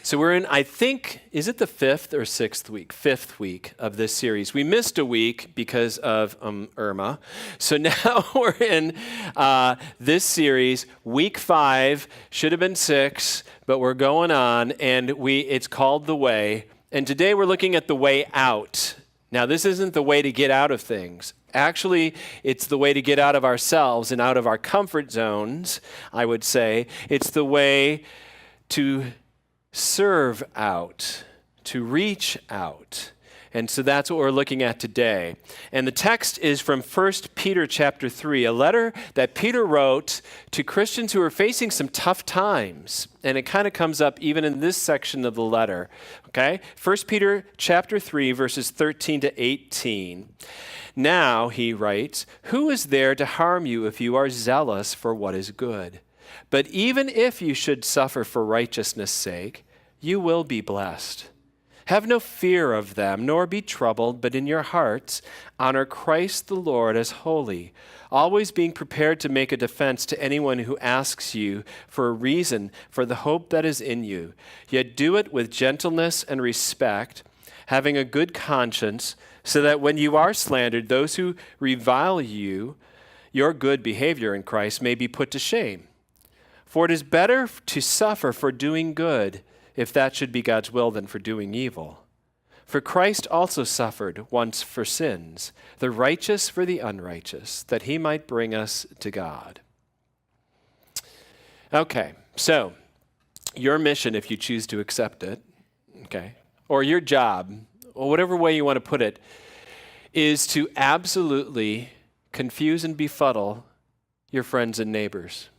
So we're in, I think, is it the fifth or sixth week? Fifth week of this series. We missed a week because of Irma. So now we're in this series. Week 5, should have been 6, but we're going on, and it's called The Way. And today we're looking at the way out. Now, this isn't the way to get out of things. Actually, it's the way to get out of ourselves and out of our comfort zones, I would say. It's the way to serve out, to reach out. And so that's what we're looking at today. And the text is from 1 Peter chapter 3, a letter that Peter wrote to Christians who are facing some tough times. And it kind of comes up even in this section of the letter. Okay? 1 Peter chapter 3, verses 13 to 18. Now, he writes, who is there to harm you if you are zealous for what is good? But even if you should suffer for righteousness' sake, you will be blessed. Have no fear of them, nor be troubled, but in your hearts honor Christ the Lord as holy, always being prepared to make a defense to anyone who asks you for a reason for the hope that is in you. Yet do it with gentleness and respect, having a good conscience, so that when you are slandered, those who revile you, your good behavior in Christ, may be put to shame. For it is better to suffer for doing good, if that should be God's will, than for doing evil. For Christ also suffered once for sins, the righteous for the unrighteous, that he might bring us to God. Okay, so your mission, if you choose to accept it, okay, or your job, or whatever way you want to put it, is to absolutely confuse and befuddle your friends and neighbors.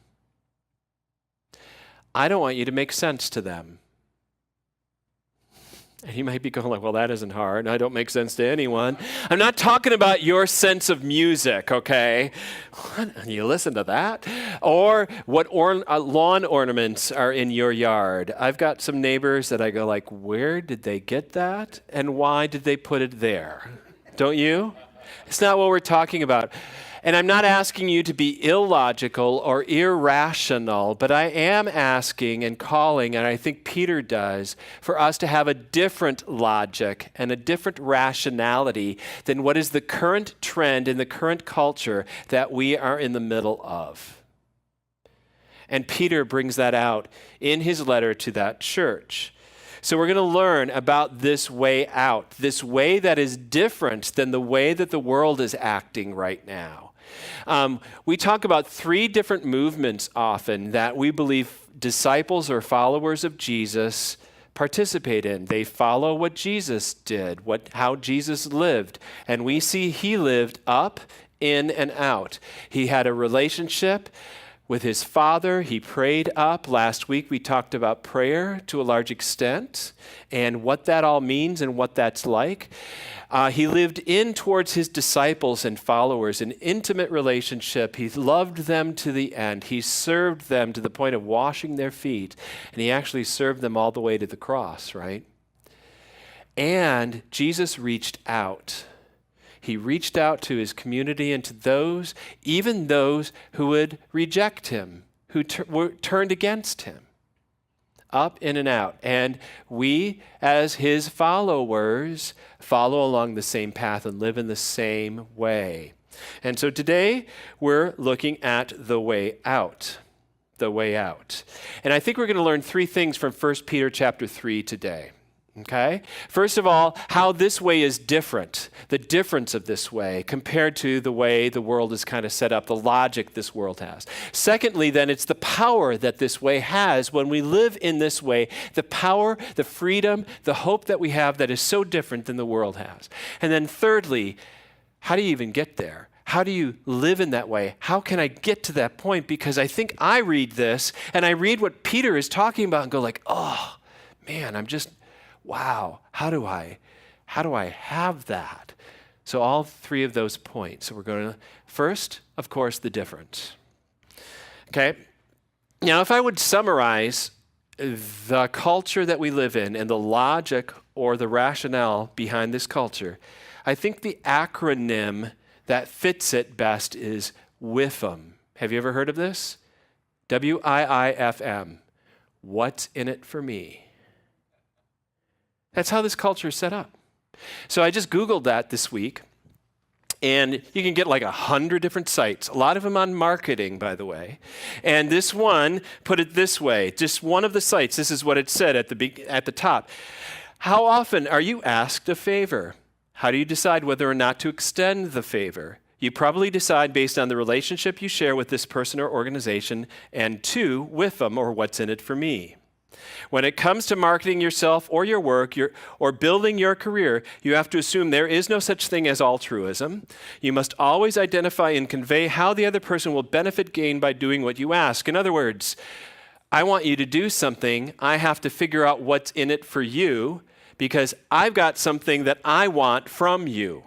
I don't want you to make sense to them. And you might be going like, well, that isn't hard. I don't make sense to anyone. I'm not talking about your sense of music, okay? What? You listen to that? Or what lawn ornaments are in your yard. I've got some neighbors that I go like, where did they get that? And why did they put it there? Don't you? It's not what we're talking about. And I'm not asking you to be illogical or irrational, but I am asking and calling, and I think Peter does, for us to have a different logic and a different rationality than what is the current trend in the current culture that we are in the middle of. And Peter brings that out in his letter to that church. So we're going to learn about this way out, this way that is different than the way that the world is acting right now. We talk about 3 different movements often that we believe disciples or followers of Jesus participate in. They follow what Jesus did, how Jesus lived. And we see he lived up, in, and out. He had a relationship with his Father. He prayed up. Last week we talked about prayer to a large extent and what that all means and what that's like. He lived in towards his disciples and followers, an intimate relationship. He loved them to the end. He served them to the point of washing their feet. And he actually served them all the way to the cross, right? And Jesus reached out. He reached out to his community and to those, even those who would reject him, who were turned against him. Up, in, and out. And we, as his followers, follow along the same path and live in the same way. And so today, we're looking at the way out. The way out. And I think we're going to learn 3 things from 1 Peter chapter 3 today. Okay? First of all, how this way is different, the difference of this way compared to the way the world is kind of set up, the logic this world has. Secondly, then, it's the power that this way has when we live in this way, the power, the freedom, the hope that we have that is so different than the world has. And then thirdly, how do you even get there? How do you live in that way? How can I get to that point? Because I think I read this and I read what Peter is talking about and go like, oh, man, wow, how do I have that? So all 3 of those points. So we're going to, first, of course, the difference. Okay? Now, if I would summarize the culture that we live in and the logic or the rationale behind this culture, I think the acronym that fits it best is WIFM. Have you ever heard of this? WIIFM. What's in it for me? That's how this culture is set up. So I just Googled that this week, and you can get like 100 different sites, a lot of them on marketing, by the way. And this one put it this way, just one of the sites, this is what it said at the top. How often are you asked a favor? How do you decide whether or not to extend the favor? You probably decide based on the relationship you share with this person or organization, and 2, with them, or what's in it for me. When it comes to marketing yourself or your work or building your career, you have to assume there is no such thing as altruism. You must always identify and convey how the other person will gain by doing what you ask. In other words, I want you to do something. I have to figure out what's in it for you because I've got something that I want from you.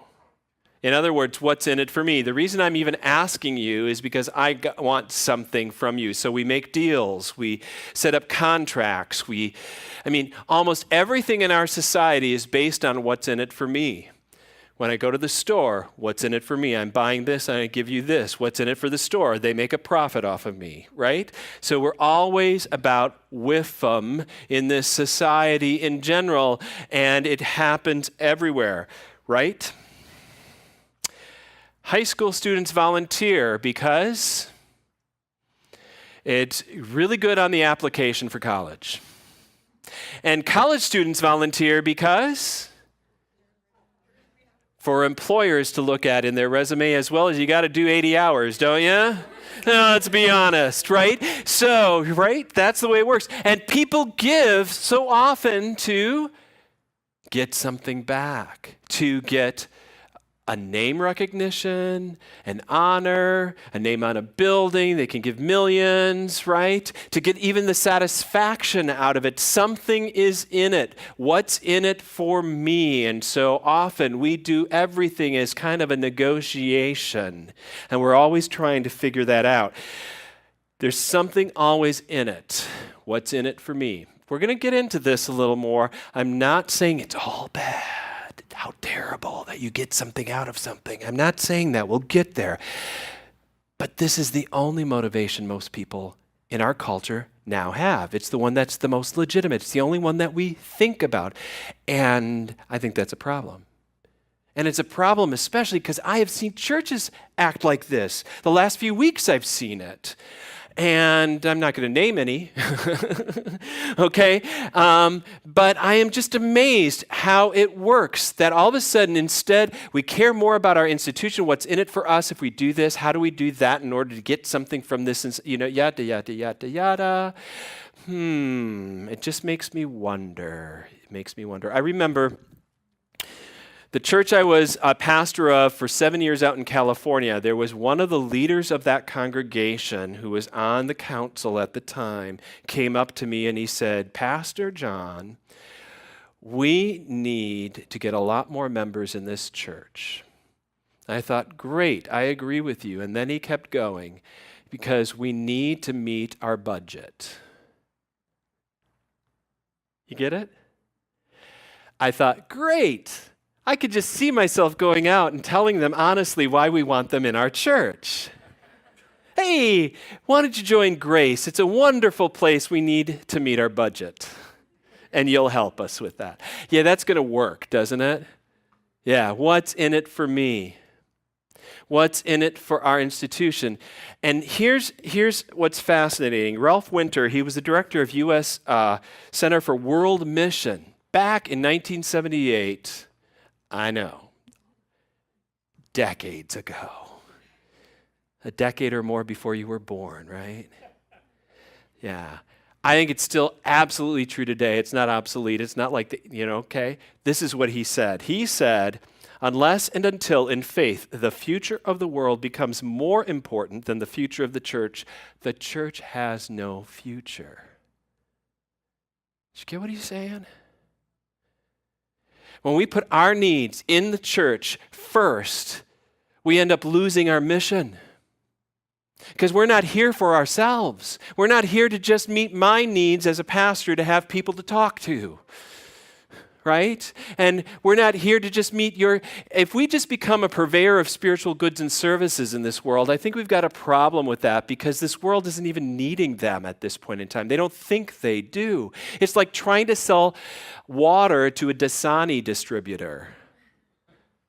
In other words, what's in it for me? The reason I'm even asking you is because I want something from you. So we make deals, we set up contracts, almost everything in our society is based on what's in it for me. When I go to the store, what's in it for me? I'm buying this, I give you this. What's in it for the store? They make a profit off of me, right? So we're always about with them in this society in general, and it happens everywhere, right? High school students volunteer because it's really good on the application for college. And college students volunteer because for employers to look at in their resume as well as you got to do 80 hours, don't you? No, let's be honest, right? So, right, that's the way it works. And people give so often to get something back, to get a name recognition, an honor, a name on a building. They can give millions, right? To get even the satisfaction out of it. Something is in it. What's in it for me? And so often we do everything as kind of a negotiation, and we're always trying to figure that out. There's something always in it. What's in it for me? We're going to get into this a little more. I'm not saying it's all bad. How terrible that you get something out of something. I'm not saying that. We'll get there. But this is the only motivation most people in our culture now have. It's the one that's the most legitimate. It's the only one that we think about. And I think that's a problem. And it's a problem especially because I have seen churches act like this. The last few weeks I've seen it. And I'm not going to name any, okay? But I am just amazed how it works, that all of a sudden, instead, we care more about our institution, what's in it for us if we do this, how do we do that in order to get something from this, yada, yada, yada, yada. It just makes me wonder. I remember the church I was a pastor of for 7 years out in California, there was one of the leaders of that congregation who was on the council at the time, came up to me and he said, Pastor John, we need to get a lot more members in this church. I thought, great, I agree with you. And then he kept going, because we need to meet our budget. You get it? I thought, great. I could just see myself going out and telling them honestly why we want them in our church. Hey, why don't you join Grace? It's a wonderful place. We need to meet our budget. And you'll help us with that. Yeah, that's going to work, doesn't it? Yeah, what's in it for me? What's in it for our institution? And here's what's fascinating. Ralph Winter, he was the director of U.S. Center for World Mission back in 1978. I know, decades ago. A decade or more before you were born, right? Yeah. I think it's still absolutely true today. It's not obsolete. It's not like, okay? This is what he said. He said, unless and until in faith the future of the world becomes more important than the future of the church has no future. Did you get what he's saying? When we put our needs in the church first, we end up losing our mission. Because we're not here for ourselves. We're not here to just meet my needs as a pastor to have people to talk to. right? And we're not here to just meet if we just become a purveyor of spiritual goods and services in this world, I think we've got a problem with that because this world isn't even needing them at this point in time. They don't think they do. It's like trying to sell water to a Dasani distributor.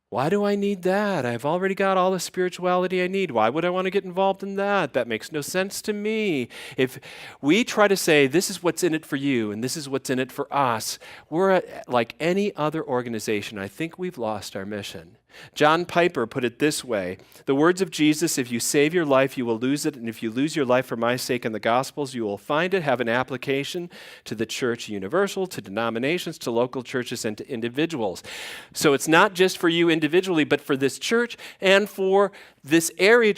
Why do I need that? I've already got all the spirituality I need. Why would I want to get involved in that? That makes no sense to me. If we try to say, this is what's in it for you and this is what's in it for us, we're like any other organization. I think we've lost our mission. John Piper put it this way: the words of Jesus, if you save your life, you will lose it. And if you lose your life for my sake in the Gospels, you will find it have an application to the church universal, to denominations, to local churches, and to individuals. So it's not just for you individually, but for this church and for this area.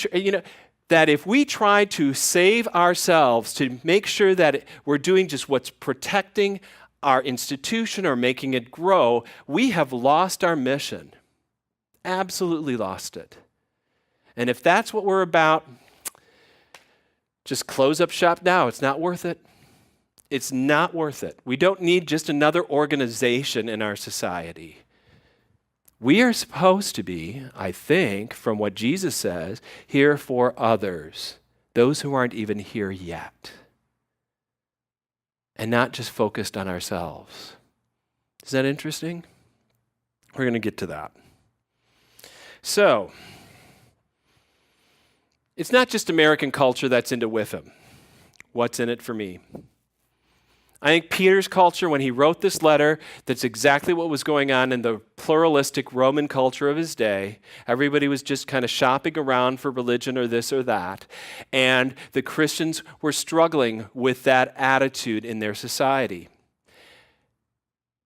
That if we try to save ourselves, to make sure that we're doing just what's protecting our institution or making it grow, we have lost our mission. Absolutely lost it. And if that's what we're about, just close up shop now. It's not worth it. It's not worth it. We don't need just another organization in our society. We are supposed to be, I think, from what Jesus says, here for others, those who aren't even here yet, and not just focused on ourselves. Is that interesting? We're going to get to that. So, it's not just American culture that's into WIFM. What's in it for me? I think Peter's culture, when he wrote this letter, that's exactly what was going on in the pluralistic Roman culture of his day. Everybody was just kind of shopping around for religion or this or that. And the Christians were struggling with that attitude in their society.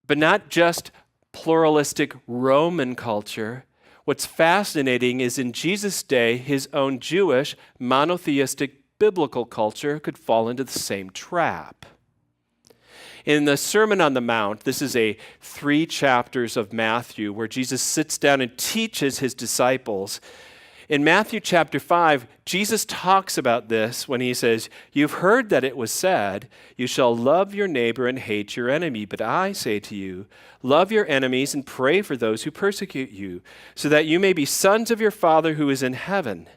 But not just pluralistic Roman culture. What's fascinating is in Jesus' day, his own Jewish, monotheistic, biblical culture could fall into the same trap. In the Sermon on the Mount, this is 3 chapters of Matthew where Jesus sits down and teaches his disciples. In Matthew chapter 5, Jesus talks about this when he says, "You've heard that it was said, you shall love your neighbor and hate your enemy. But I say to you, love your enemies and pray for those who persecute you, so that you may be sons of your Father who is in heaven.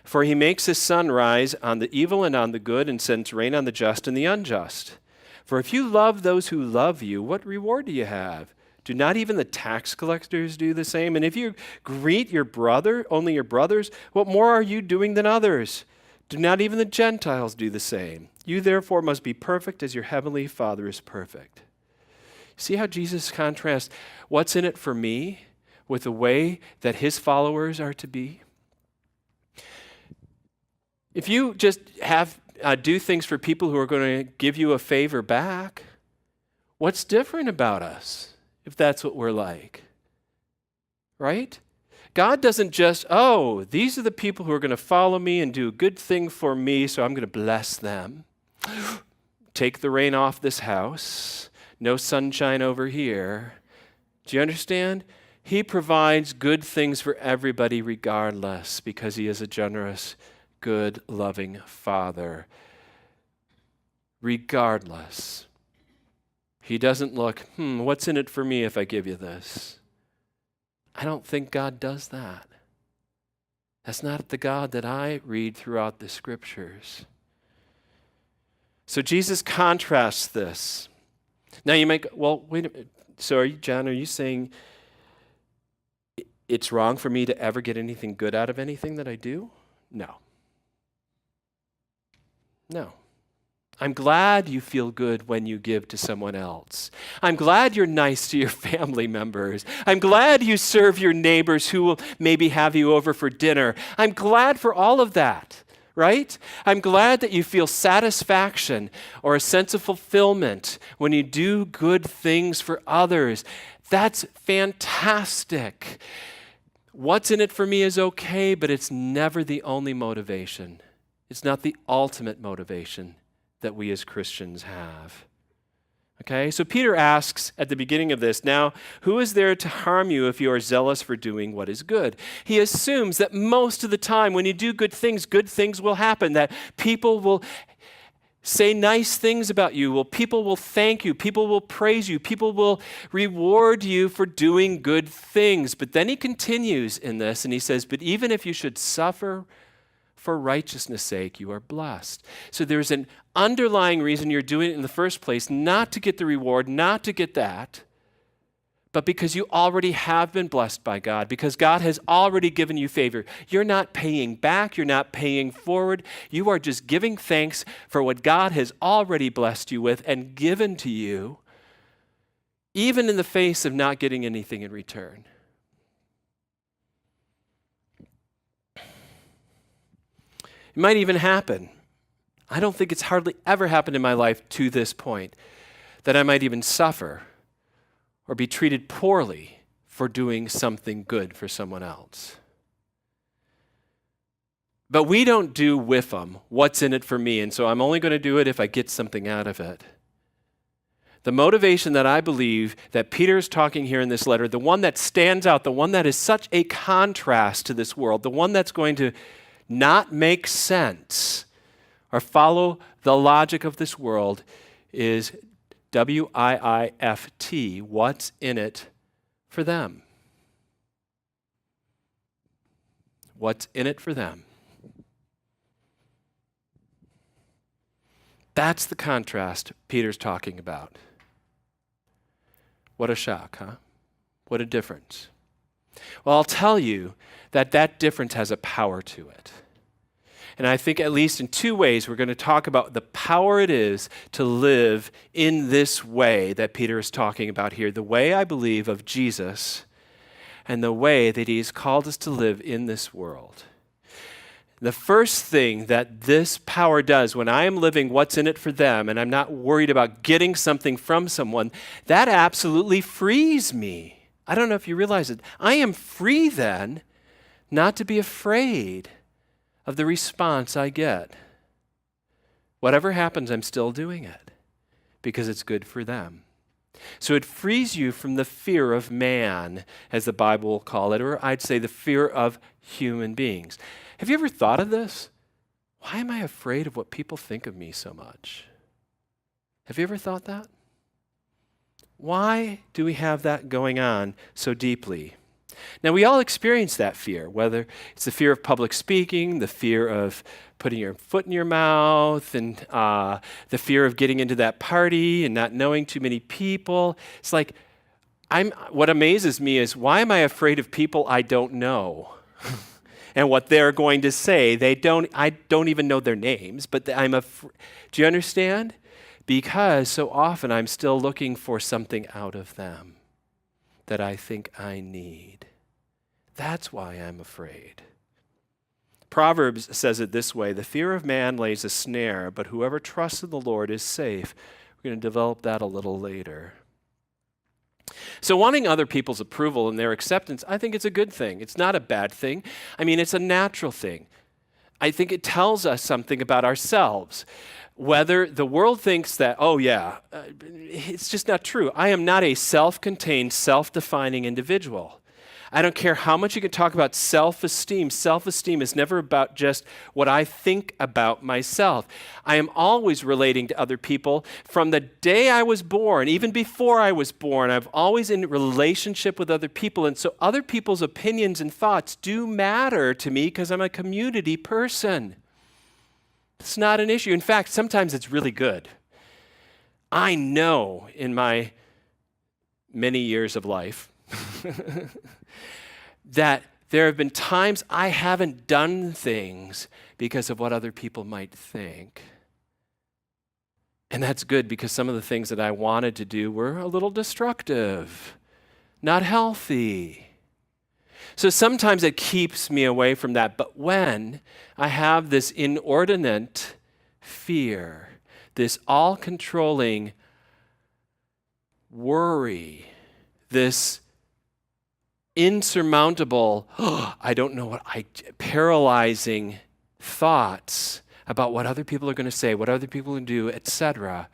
For he makes his sun rise on the evil and on the good, and sends rain on the just and the unjust. For if you love those who love you, what reward do you have? Do not even the tax collectors do the same? And if you greet your brother, only your brothers, what more are you doing than others? Do not even the Gentiles do the same? You therefore must be perfect as your heavenly Father is perfect." See how Jesus contrasts what's in it for me with the way that his followers are to be? If you just do things for people who are going to give you a favor back, what's different about us? If that's what we're like, right? God doesn't just, these are the people who are going to follow me and do a good thing for me, so I'm going to bless them. Take the rain off this house. No sunshine over here. Do you understand? He provides good things for everybody regardless because he is a generous, good, loving Father. Regardless. He doesn't look, what's in it for me if I give you this? I don't think God does that. That's not the God that I read throughout the scriptures. So Jesus contrasts this. Now you might go, well, wait a minute. So John, are you saying it's wrong for me to ever get anything good out of anything that I do? No. I'm glad you feel good when you give to someone else. I'm glad you're nice to your family members. I'm glad you serve your neighbors who will maybe have you over for dinner. I'm glad for all of that, right? I'm glad that you feel satisfaction or a sense of fulfillment when you do good things for others. That's fantastic. What's in it for me is okay, but it's never the only motivation. It's not the ultimate motivation that we as Christians have. Okay, so Peter asks at the beginning of this, now, who is there to harm you if you are zealous for doing what is good? He assumes that most of the time when you do good things will happen, that people will say nice things about you. Well, people will thank you. People will praise you. People will reward you for doing good things. But then he continues in this and he says, but even if you should suffer for righteousness' sake, you are blessed. So there's an underlying reason you're doing it in the first place, not to get the reward, not to get that, but because you already have been blessed by God, because God has already given you favor. You're not paying back, you're not paying forward. You are just giving thanks for what God has already blessed you with and given to you, even in the face of not getting anything in return. It might even happen. I don't think it's hardly ever happened in my life to this point that I might even suffer or be treated poorly for doing something good for someone else. But we don't do with them what's in it for me, and so I'm only going to do it if I get something out of it. The motivation that I believe that Peter is talking here in this letter, the one that stands out, the one that is such a contrast to this world, the one that's going to not make sense or follow the logic of this world is WIIFT, what's in it for them? What's in it for them? That's the contrast Peter's talking about. What a shock, huh? What a difference. Well, I'll tell you that that difference has a power to it. And I think at least in two ways we're going to talk about the power it is to live in this way that Peter is talking about here, the way, I believe, of Jesus and the way that he's called us to live in this world. The first thing that this power does when I am living what's in it for them and I'm not worried about getting something from someone, that absolutely frees me. I don't know if you realize it. I am free then not to be afraid of the response I get. Whatever happens, I'm still doing it because it's good for them. So it frees you from the fear of man, as the Bible will call it, or I'd say the fear of human beings. Have you ever thought of this? Why am I afraid of what people think of me so much? Have you ever thought that? Why do we have that going on so deeply? Now, we all experience that fear, whether it's the fear of public speaking, the fear of putting your foot in your mouth, and the fear of getting into that party and not knowing too many people. It's like, what amazes me is, why am I afraid of people I don't know? And what they're going to say. I don't even know their names, but do you understand? Because so often I'm still looking for something out of them that I think I need. That's why I'm afraid. Proverbs says it this way: the fear of man lays a snare, but whoever trusts in the Lord is safe. We're going to develop that a little later. So wanting other people's approval and their acceptance, I think it's a good thing. It's not a bad thing. I mean, it's a natural thing. I think it tells us something about ourselves. Whether the world thinks that, it's just not true. I am not a self-contained, self-defining individual. I don't care how much you can talk about self-esteem. Self-esteem is never about just what I think about myself. I am always relating to other people. From the day I was born, even before I was born, I've always in relationship with other people. And so other people's opinions and thoughts do matter to me because I'm a community person. It's not an issue. In fact, sometimes it's really good. I know in my many years of life that there have been times I haven't done things because of what other people might think. And that's good because some of the things that I wanted to do were a little destructive, not healthy. So sometimes it keeps me away from that. But when I have this inordinate fear, this all-controlling worry, this insurmountable, paralyzing thoughts about what other people are going to say, what other people will do, etc.,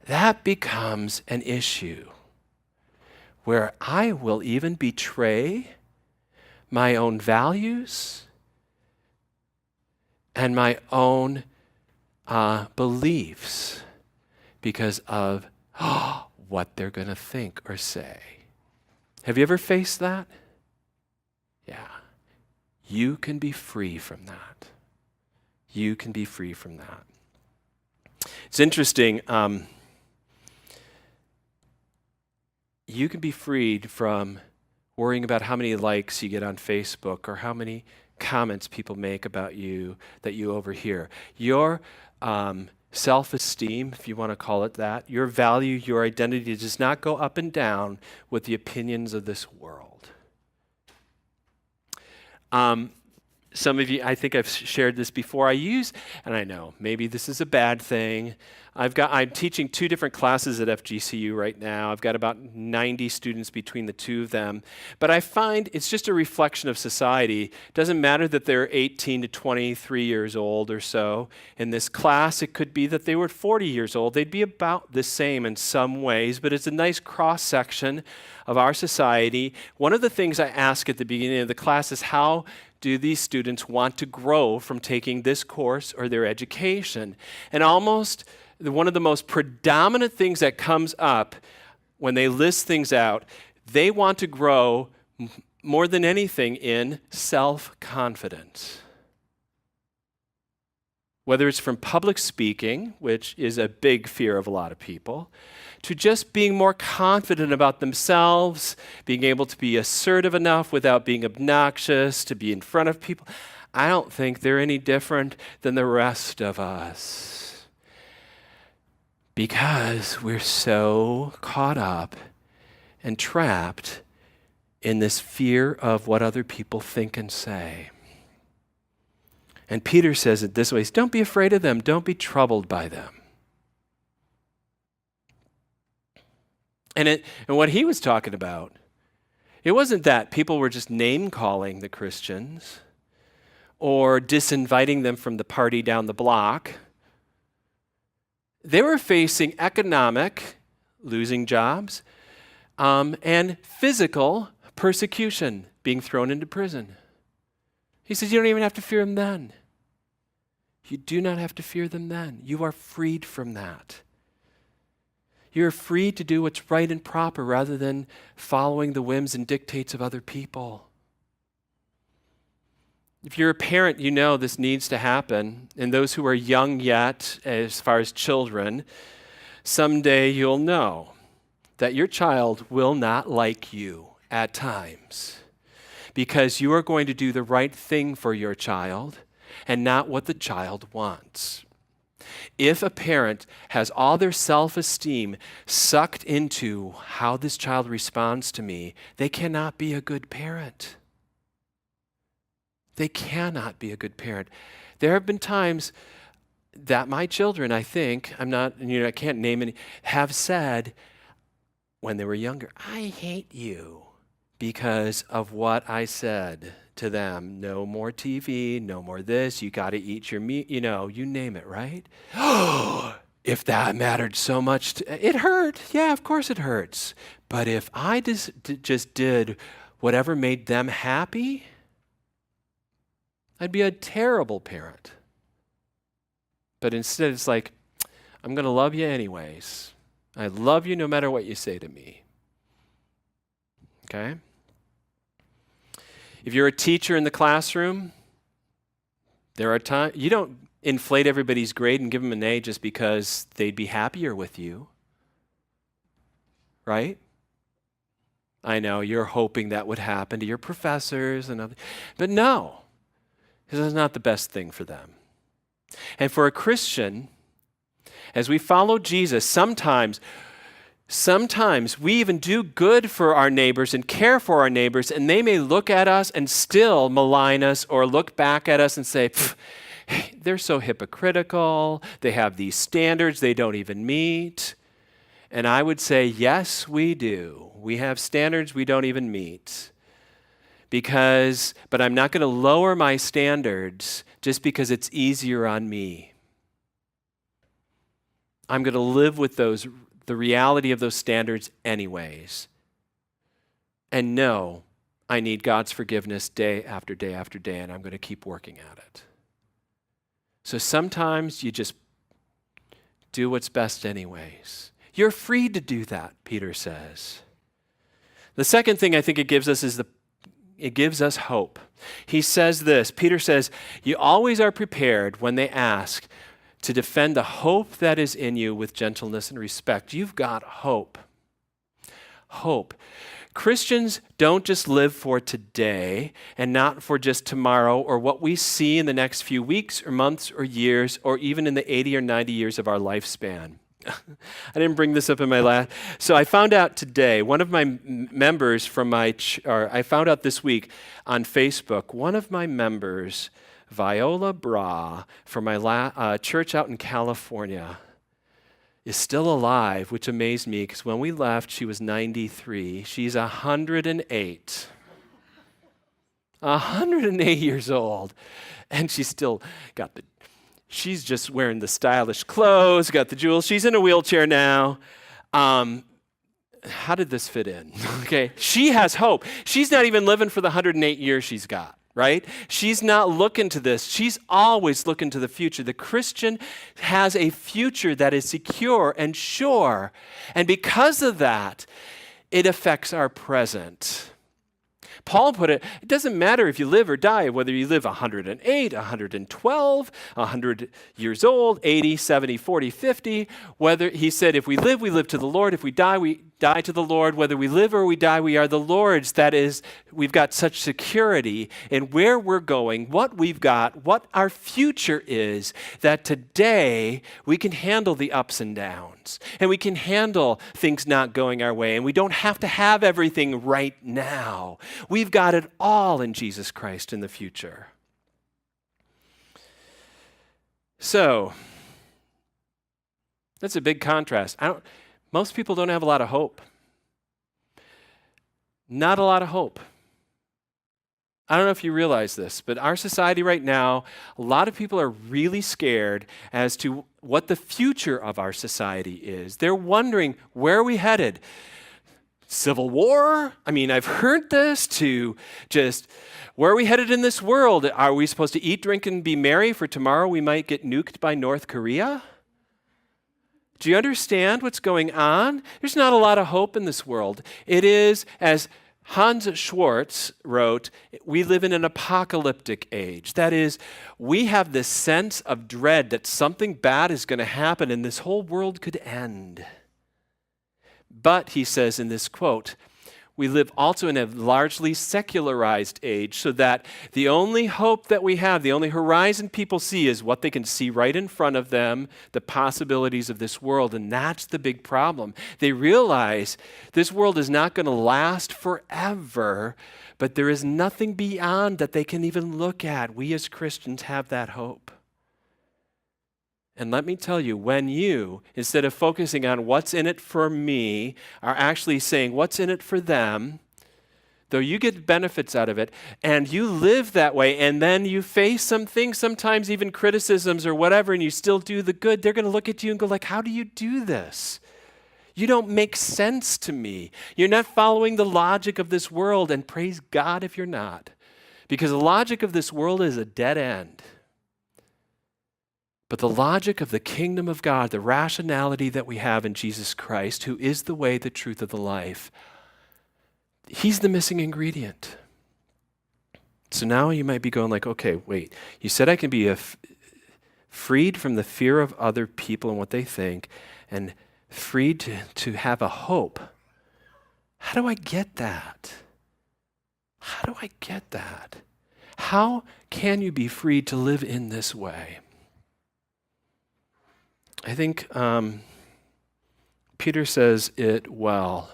that becomes an issue where I will even betray my own values and my own beliefs because of what they're going to think or say. Have you ever faced that? Yeah. You can be free from that. You can be free from that. It's interesting. You can be freed from worrying about how many likes you get on Facebook or how many comments people make about you that you overhear. Your self-esteem, if you want to call it that, your value, your identity does not go up and down with the opinions of this world. Some of you, I think I've shared this before. And I know, maybe this is a bad thing. I'm teaching 2 different classes at FGCU right now. I've got about 90 students between the 2 of them. But I find it's just a reflection of society. It doesn't matter that they're 18 to 23 years old or so. In this class, it could be that they were 40 years old. They'd be about the same in some ways, but it's a nice cross-section of our society. One of the things I ask at the beginning of the class is, how do these students want to grow from taking this course or their education? And almost one of the most predominant things that comes up when they list things out, they want to grow more than anything in self-confidence. Whether it's from public speaking, which is a big fear of a lot of people, to just being more confident about themselves, being able to be assertive enough without being obnoxious, to be in front of people. I don't think they're any different than the rest of us. Because we're so caught up and trapped in this fear of what other people think and say. And Peter says it this way: don't be afraid of them. Don't be troubled by them. And what he was talking about, it wasn't that people were just name-calling the Christians or disinviting them from the party down the block. They were facing economic, losing jobs, and physical persecution, being thrown into prison. He says, you don't even have to fear them then. You do not have to fear them then. You are freed from that. You're free to do what's right and proper rather than following the whims and dictates of other people. If you're a parent, you know this needs to happen. And those who are young yet, as far as children, someday you'll know that your child will not like you at times because you are going to do the right thing for your child and not what the child wants. If a parent has all their self-esteem sucked into how this child responds to me, they cannot be a good parent. They cannot be a good parent. There have been times that my children, I think, I can't name any, have said when they were younger, I hate you because of what I said to them. No more TV, no more this, you got to eat your meat, you name it, right? If that mattered so much, it hurt. Yeah, of course it hurts. But if I just did whatever made them happy, I'd be a terrible parent. But instead, it's like, I'm going to love you anyways. I love you no matter what you say to me. Okay? If you're a teacher in the classroom, there are times, you don't inflate everybody's grade and give them an A just because they'd be happier with you. Right? I know you're hoping that would happen to your professors and other, but no. Because it's not the best thing for them. And for a Christian, as we follow Jesus, sometimes we even do good for our neighbors and care for our neighbors, and they may look at us and still malign us or look back at us and say, they're so hypocritical, they have these standards they don't even meet. And I would say, yes, we do. We have standards we don't even meet. But I'm not going to lower my standards just because it's easier on me. I'm going to live with the reality of those standards anyways. And know I need God's forgiveness day after day after day, and I'm going to keep working at it. So sometimes you just do what's best anyways. You're free to do that, Peter says. The second thing I think it gives us is it gives us hope. He says this, Peter says, you always are prepared when they ask to defend the hope that is in you with gentleness and respect. You've got hope. Hope. Christians don't just live for today and not for just tomorrow or what we see in the next few weeks or months or years or even in the 80 or 90 years of our lifespan. I didn't bring this up in my last. So I found out today, one of my members from I found out this week on Facebook, one of my members, Viola Bra, from my church out in California, is still alive, which amazed me because when we left, she was 93. She's 108. 108 years old. And she's still got she's just wearing the stylish clothes, got the jewels. She's in a wheelchair now. How did this fit in? Okay, she has hope. She's not even living for the 108 years she's got, right? She's not looking to this. She's always looking to the future. The Christian has a future that is secure and sure. And because of that, it affects our present. Paul put it doesn't matter if you live or die, whether you live 108, 112, 100 years old, 80, 70, 40, 50. Whether he said, if we live to the Lord. If we die to the Lord. Whether we live or we die, we are the Lord's. That is, we've got such security in where we're going, what we've got, what our future is, that today we can handle the ups and downs. And we can handle things not going our way. And we don't have to have everything right now. We've got it all in Jesus Christ in the future. So, that's a big contrast. Most people don't have a lot of hope. Not a lot of hope. I don't know if you realize this, but our society right now, a lot of people are really scared as to what the future of our society is. They're wondering, where are we headed? Civil war? I mean, I've heard this to just, where are we headed in this world? Are we supposed to eat, drink, and be merry for tomorrow we might get nuked by North Korea? Do you understand what's going on? There's not a lot of hope in this world. It is, as Hans Schwartz wrote, we live in an apocalyptic age. That is, we have this sense of dread that something bad is going to happen and this whole world could end. But, he says in this quote, we live also in a largely secularized age, so that the only hope that we have, the only horizon people see is what they can see right in front of them, the possibilities of this world. And that's the big problem. They realize this world is not going to last forever, but there is nothing beyond that they can even look at. We as Christians have that hope. And let me tell you, when you, instead of focusing on what's in it for me, are actually saying what's in it for them, though you get benefits out of it, and you live that way, and then you face some things, sometimes even criticisms or whatever, and you still do the good, they're going to look at you and go like, how do you do this? You don't make sense to me. You're not following the logic of this world, and praise God if you're not. Because the logic of this world is a dead end. But the logic of the kingdom of God, the rationality that we have in Jesus Christ, who is the way, the truth, of the life, he's the missing ingredient. So now you might be going like, okay, wait, you said I can be freed from the fear of other people and what they think, and freed to have a hope. How do I get that? How do I get that? How can you be freed to live in this way? I think Peter says it well.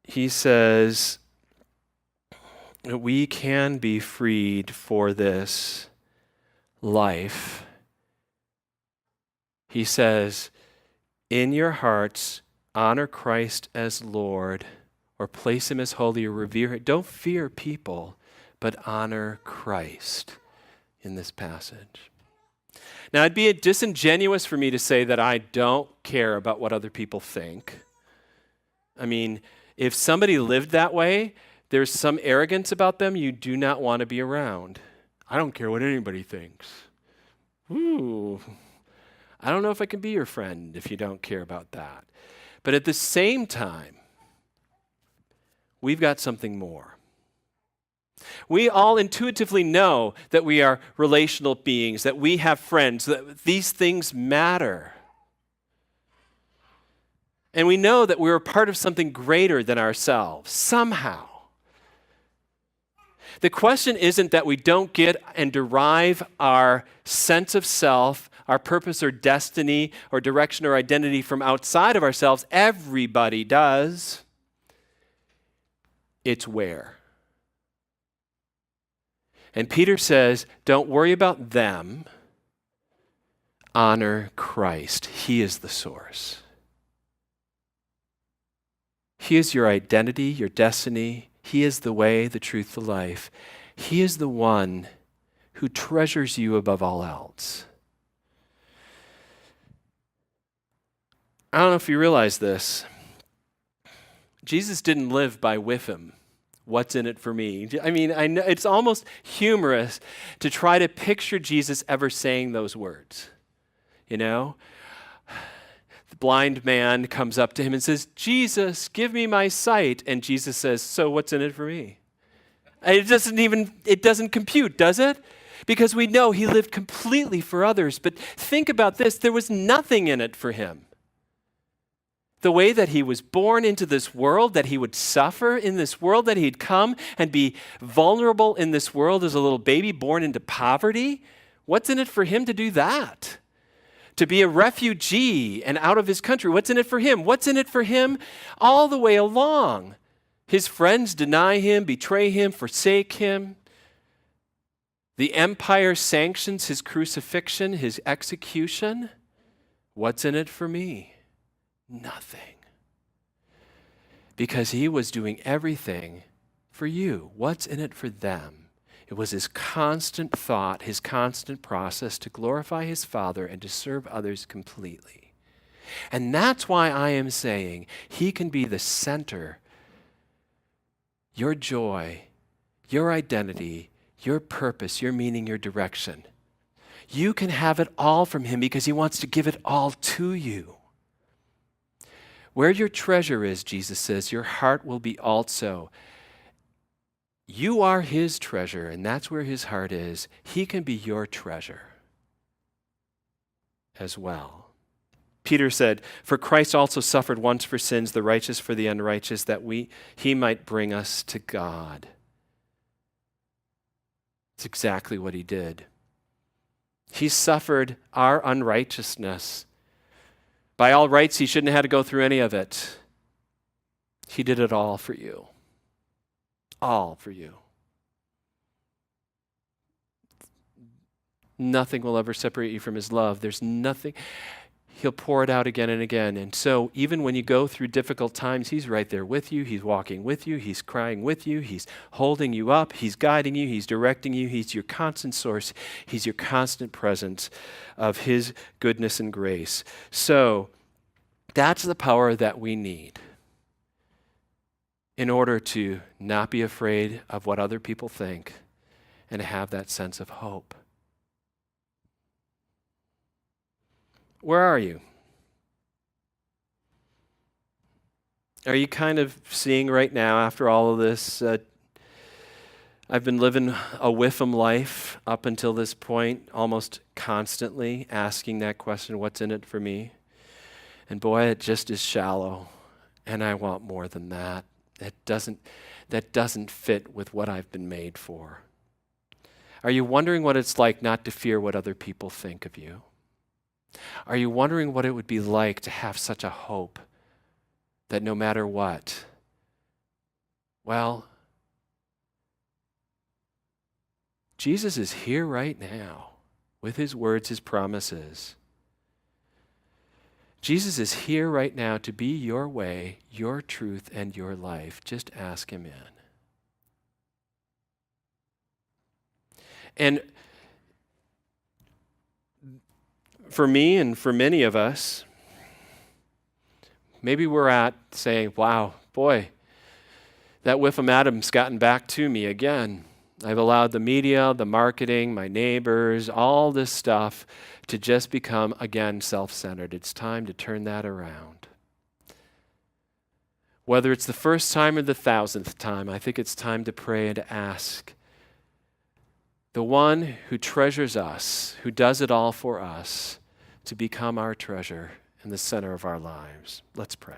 He says we can be freed for this life. He says, in your hearts, honor Christ as Lord, or place him as holy, or revere him. Don't fear people, but honor Christ in this passage. Now, it'd be disingenuous for me to say that I don't care about what other people think. I mean, if somebody lived that way, there's some arrogance about them you do not want to be around. I don't care what anybody thinks. Ooh, I don't know if I can be your friend if you don't care about that. But at the same time, we've got something more. We all intuitively know that we are relational beings, that we have friends, that these things matter. And we know that we're a part of something greater than ourselves, somehow. The question isn't that we don't get and derive our sense of self, our purpose or destiny or direction or identity from outside of ourselves. Everybody does. It's where. And Peter says, don't worry about them. Honor Christ. He is the source. He is your identity, your destiny. He is the way, the truth, the life. He is the one who treasures you above all else. I don't know if you realize this. Jesus didn't live by whiffim. What's in it for me? I mean, I know it's almost humorous to try to picture Jesus ever saying those words. You know? The blind man comes up to him and says, Jesus, give me my sight. And Jesus says, so what's in it for me? And it doesn't compute, does it? Because we know he lived completely for others. But think about this, there was nothing in it for him. The way that he was born into this world, that he would suffer in this world, that he'd come and be vulnerable in this world as a little baby born into poverty. What's in it for him to do that? To be a refugee and out of his country. What's in it for him? What's in it for him all the way along? His friends deny him, betray him, forsake him. The empire sanctions his crucifixion, his execution. What's in it for me? Nothing. Because he was doing everything for you. What's in it for them? It was his constant thought, his constant process to glorify his Father and to serve others completely. And that's why I am saying he can be the center, your joy, your identity, your purpose, your meaning, your direction. You can have it all from him because he wants to give it all to you. Where your treasure is, Jesus says, your heart will be also. You are his treasure, and that's where his heart is. He can be your treasure as well. Peter said, for Christ also suffered once for sins, the righteous for the unrighteous, that he might bring us to God. It's exactly what he did. He suffered our unrighteousness. By all rights, he shouldn't have had to go through any of it. He did it all for you. All for you. Nothing will ever separate you from his love. There's nothing. He'll pour it out again and again. And so even when you go through difficult times, he's right there with you. He's walking with you. He's crying with you. He's holding you up. He's guiding you. He's directing you. He's your constant source. He's your constant presence of his goodness and grace. So that's the power that we need in order to not be afraid of what other people think and have that sense of hope. Where are you? Are you kind of seeing right now, after all of this, I've been living a whiffum life up until this point, almost constantly asking that question, what's in it for me? And boy, it just is shallow, and I want more than that. That doesn't fit with what I've been made for. Are you wondering what it's like not to fear what other people think of you? Are you wondering what it would be like to have such a hope that no matter what, well, Jesus is here right now with his words, his promises. Jesus is here right now to be your way, your truth, and your life. Just ask him in. And for me and for many of us, maybe we're at saying, wow, boy, that Whiffam Adam's gotten back to me again. I've allowed the media, the marketing, my neighbors, all this stuff to just become, again, self-centered. It's time to turn that around. Whether it's the first time or the 1,000th time, I think it's time to pray and to ask the one who treasures us, who does it all for us, to become our treasure in the center of our lives. Let's pray.